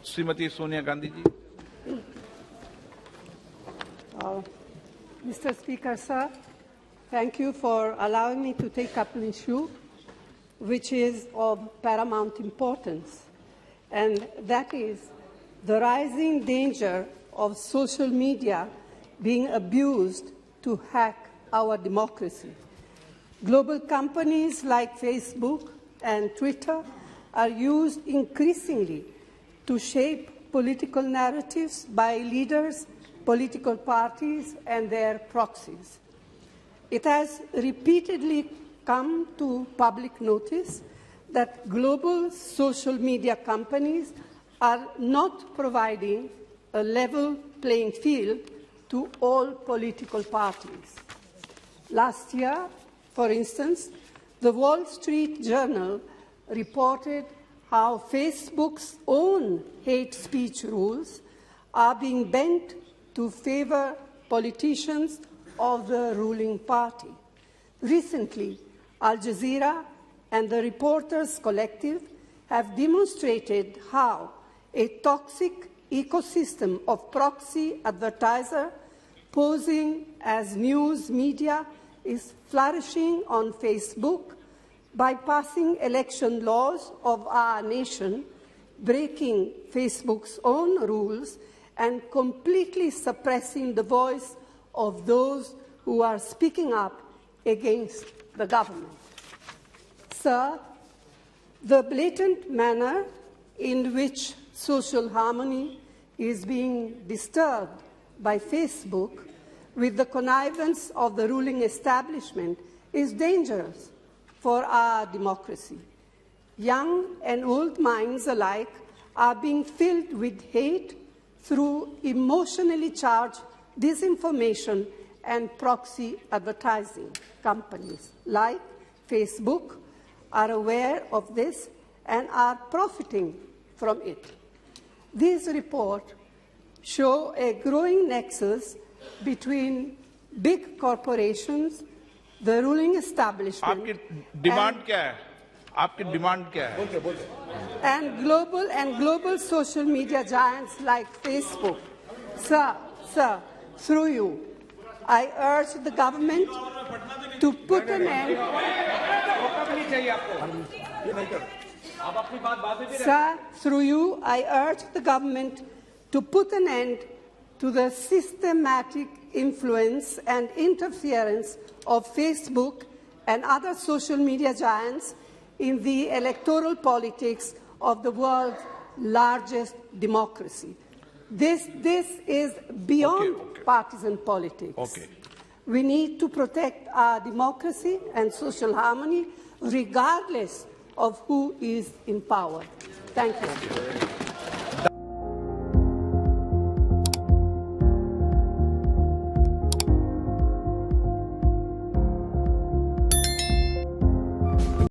Shrimati Sonia Gandhi ji. Mr. Speaker, sir, thank you for allowing me to take up an issue which is of paramount importance, and that is the rising danger of social media being abused to hack our democracy. Global companies like Facebook and Twitter are used increasingly to shape political narratives by leaders, political parties, and their proxies. It has repeatedly come to public notice that global social media companies are not providing a level playing field to all political parties. Last year, for instance, the Wall Street Journal reported how Facebook's own hate speech rules are being bent to favor politicians of the ruling party. Recently, Al Jazeera and the Reporters Collective have demonstrated how a toxic ecosystem of proxy advertisers posing as news media is flourishing on Facebook, bypassing election laws of our nation, breaking Facebook's own rules, and completely suppressing the voice of those who are speaking up against the government. Sir, the blatant manner in which social harmony is being disturbed by Facebook with the connivance of the ruling establishment is dangerous for our democracy. Young and old minds alike are being filled with hate through emotionally charged disinformation and proxy advertising. Companies like Facebook are aware of this and are profiting from it. These reports show a growing nexus between big corporations, the ruling establishment, आपकी demand क्या है? आपकी demand क्या है? and global social media giants like Facebook. Sir, through you, I urge the government to put an end. Sir, through you, I urge the government to put an end to the systematic influence and interference of Facebook and other social media giants in the electoral politics of the world's largest democracy. This is beyond partisan politics. We need to protect our democracy and social harmony regardless of who is in power. Thank you.